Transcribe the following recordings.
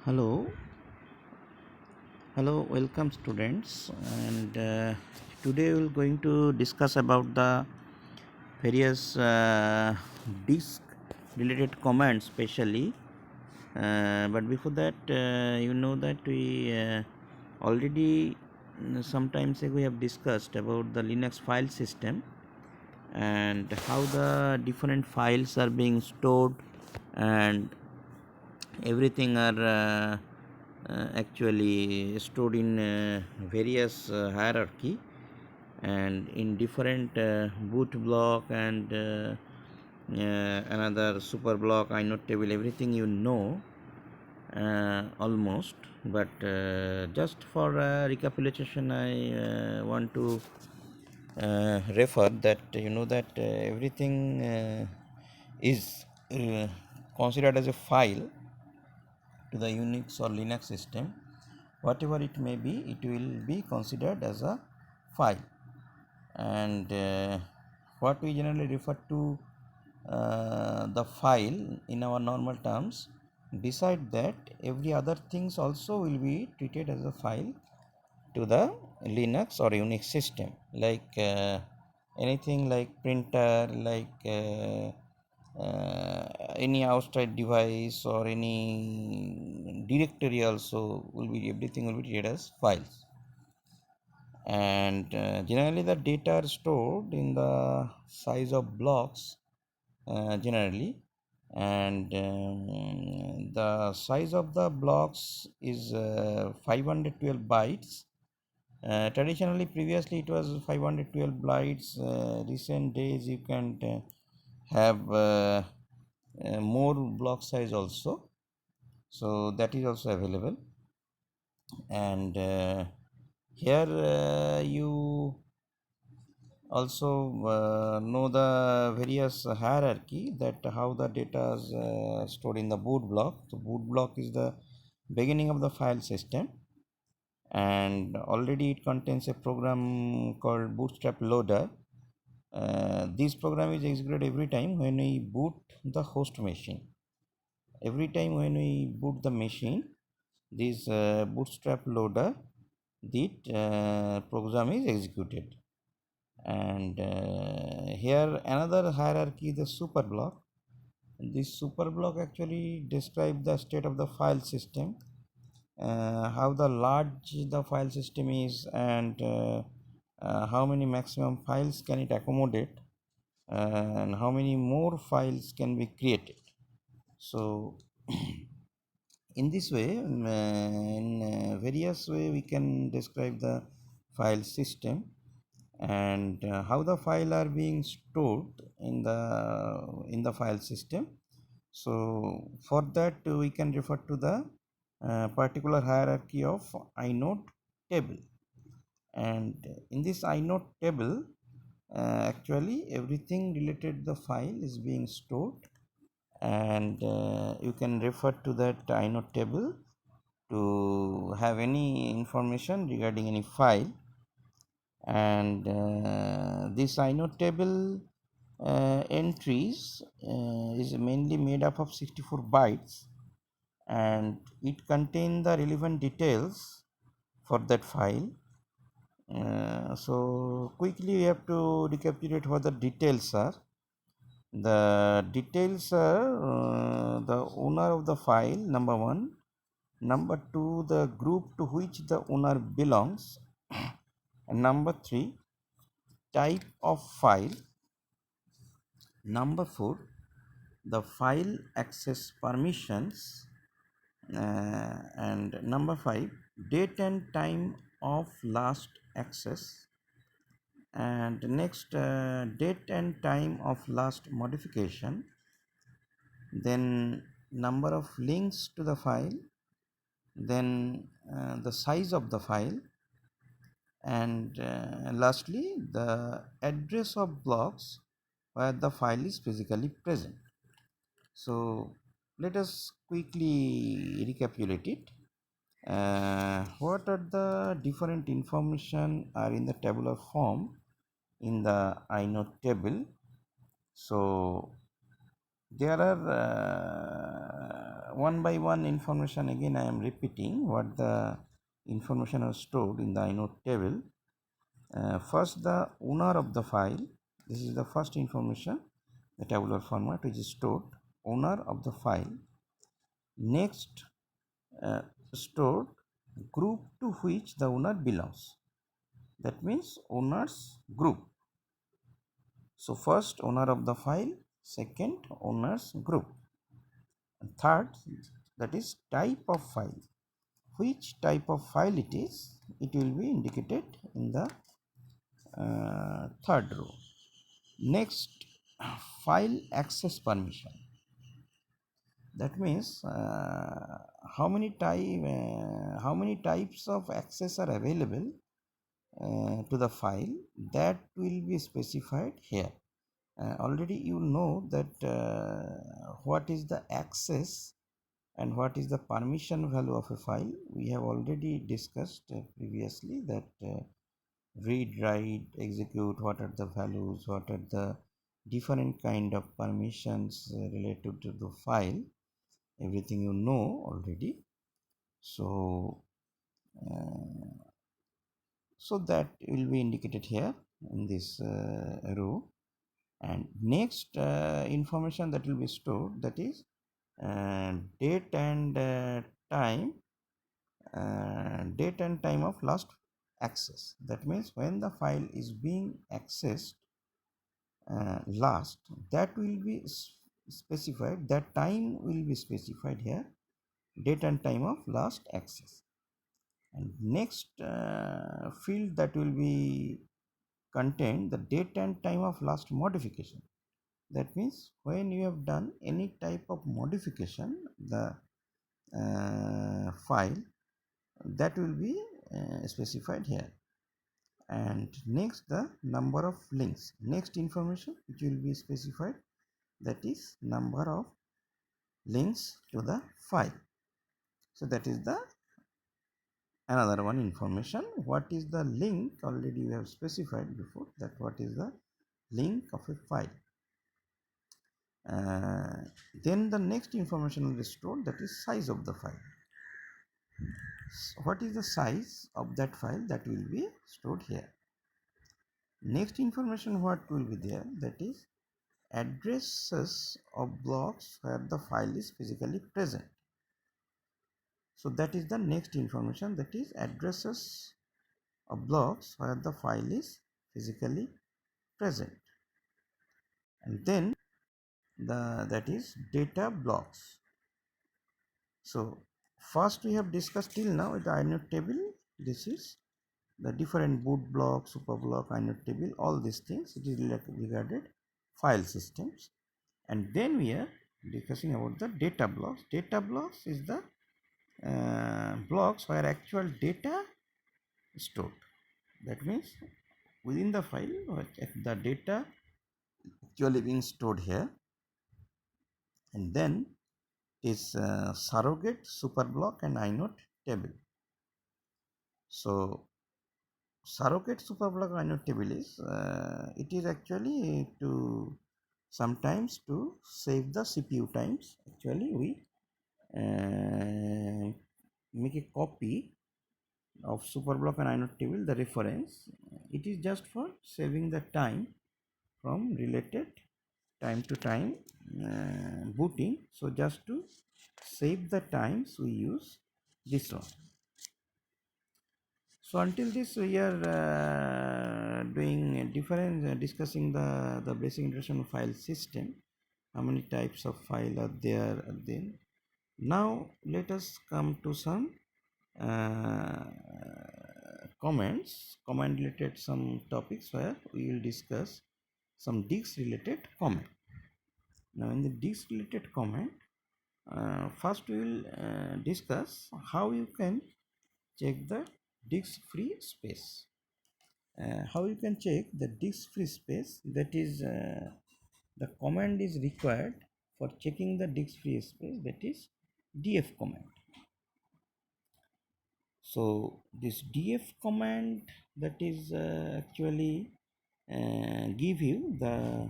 Hello, welcome students. And today we're going to discuss about the various disk related commands, especially. But before that, that we already some times ago we have discussed about the Linux file system and how the different files are being stored and everything are actually stored in various hierarchy and in different boot block and another super block inode table, everything almost. But just for recapitulation, I want to refer that that everything is considered as a file to the Unix or Linux system. Whatever it may be, it will be considered as a file. And what we generally refer to the file in our normal terms, beside that every other things also will be treated as a file to the Linux or Unix system, like anything like printer, like any outside device or any directory also will be, everything will be treated as files. And generally the data are stored in the size of blocks generally. And the size of the blocks is 512 bytes. Traditionally, previously it was 512 bytes. Recent days you can have more block size also, so that is also available. And here you also know the various hierarchy, that how the data is stored in the boot block. So boot block is the beginning of the file system, and already it contains a program called bootstrap loader. This program is executed every time when we boot the host machine. Every time when we boot the machine, this bootstrap loader, the program is executed. And here another hierarchy, the super block. This super block actually describes the state of the file system, how the large the file system is, and how many maximum files can it accommodate, and how many more files can be created. So in this way, in various way we can describe the file system, and how the file are being stored in the file system. So for that we can refer to the particular hierarchy of inode table. And in this inode table, actually everything related to the file is being stored, and you can refer to that inode table to have any information regarding any file. And this inode table entries is mainly made up of 64 bytes, and it contains the relevant details for that file. So quickly we have to recapitulate what the details are. The details are the owner of the file, number one; number two, the group to which the owner belongs; and number three, type of file; number four, the file access permissions; and number five, date and time of last access; and next, date and time of last modification; then number of links to the file; then the size of the file; and lastly the address of blocks where the file is physically present. So let us quickly recapitulate it. What are the different information are in the tabular form in the inode table? So there are one by one information again I am repeating what the information are stored in the inode table. First, the owner of the file. This is the first information, the tabular format which is stored, owner of the file. Next, stored group to which the owner belongs. That means owners group. So first, owner of the file. Second, owners group. And third, that is type of file. Which type of file it is, it will be indicated in the third row. Next, file access permission. That means how many types of access are available to the file, that will be specified here. Already you know that what is the access and what is the permission value of a file. We have already discussed previously that read, write, execute, what are the values, what are the different kind of permissions related to the file. Everything you know already. So so that will be indicated here in this row. And next information that will be stored, that is date and time, date and time of last access. That means when the file is being accessed last, that will be specified, that time will be specified here, date and time of last access. And next field that will be contain the date and time of last modification. That means when you have done any type of modification, the file, that will be specified here. And next, the number of links. Next information which will be specified, that is number of links to the file. So that is the another one information. What is the link? Already we have specified before that what is the link of a file. Then the next information will be stored, that is size of the file. So what is the size of that file, that will be stored here. Next information what will be there, that is addresses of blocks where the file is physically present. So that is the next information, that is addresses of blocks where the file is physically present. And then that is data blocks. So first we have discussed till now the inode table. This is the different boot block, super block, inode table, all these things. It is regarded file systems. And then we are discussing about the data blocks. Data blocks is the blocks where actual data is stored. That means within the file, the data actually being stored here. And then is surrogate, superblock, and inode table. So surrogate, superblock, inode table is it is actually to sometimes to save the CPU times. Actually we make a copy of superblock and inode table, the reference. It is just for saving the time from related time to time booting. So just to save the times we use this one. So until this we are doing different discussing the basic introduction of file system, how many types of file are there. Then now let us come to some uh, comment related some topics where we will discuss some disk related comment. Now in the disk related comment, first we will discuss how you can check the disk free space. How you can check the disk free space, that is the command is required for checking the disk free space, that is df command. So this df command, that is actually give you the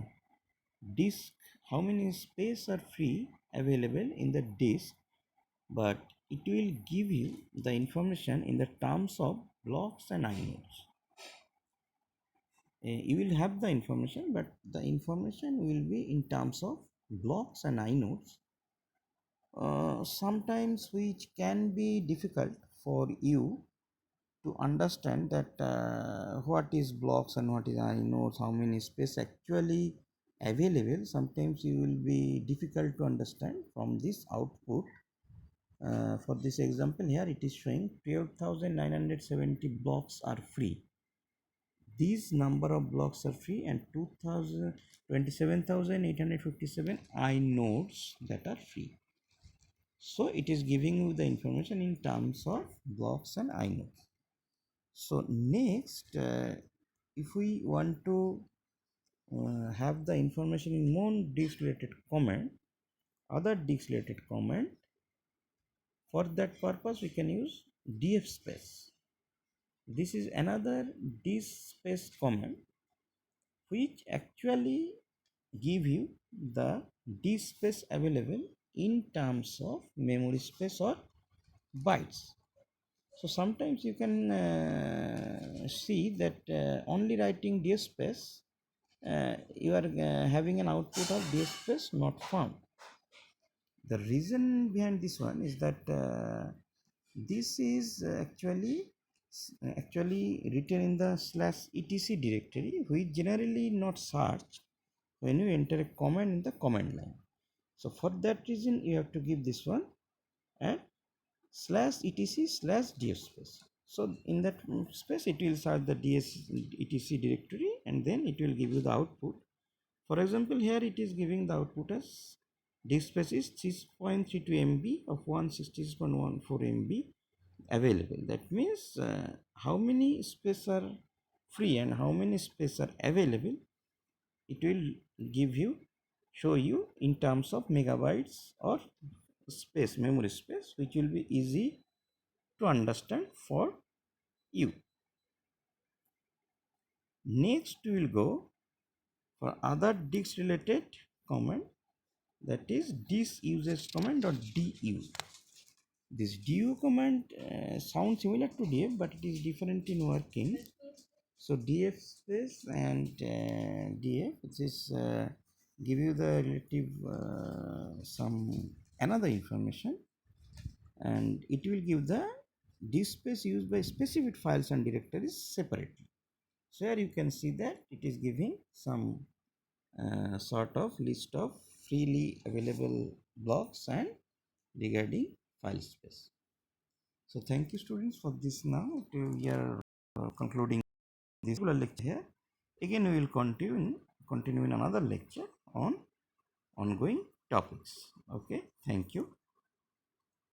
disk, how many space are free available in the disk but it will give you the information in the terms of blocks and inodes. You will have the information, but the information will be in terms of blocks and inodes, sometimes which can be difficult for you to understand that what is blocks and what is inodes, how many space actually available. Sometimes you will be difficult to understand from this output. For this example here, it is showing 12,970 blocks are free. These number of blocks are free, and 27,857 inodes that are free. So it is giving you the information in terms of blocks and inodes. So next, if we want to have the information in non-disk related comment, other disk related comment, for that purpose we can use df space. This is another disk space comment which actually give you the disk space available in terms of memory space or bytes. So sometimes you can see that only writing disk space, you are having an output of disk space not found. The reason behind this one is that this is actually written in the /etc directory, which generally not searched when you enter a command in the command line. So for that reason you have to give this one and /etc/df space. So in that space it will search the etc directory and then it will give you the output. For example, here it is giving the output as disk space is 6.32 MB of 166.14 MB available. That means how many space are free and how many space are available, it will show you in terms of megabytes or space, memory space, which will be easy to understand for you. Next we will go for other disk related command, that is disk usage command or du. This du command sounds similar to df, but it is different in working. So df space and df, which is give you the relative some another information, and it will give the disk space used by specific files and directories separately. So here you can see that it is giving some sort of list of freely available blocks and regarding file space. So thank you students for this. Now we are concluding this lecture here. Again we will continue in another lecture on ongoing topics. Okay, thank you.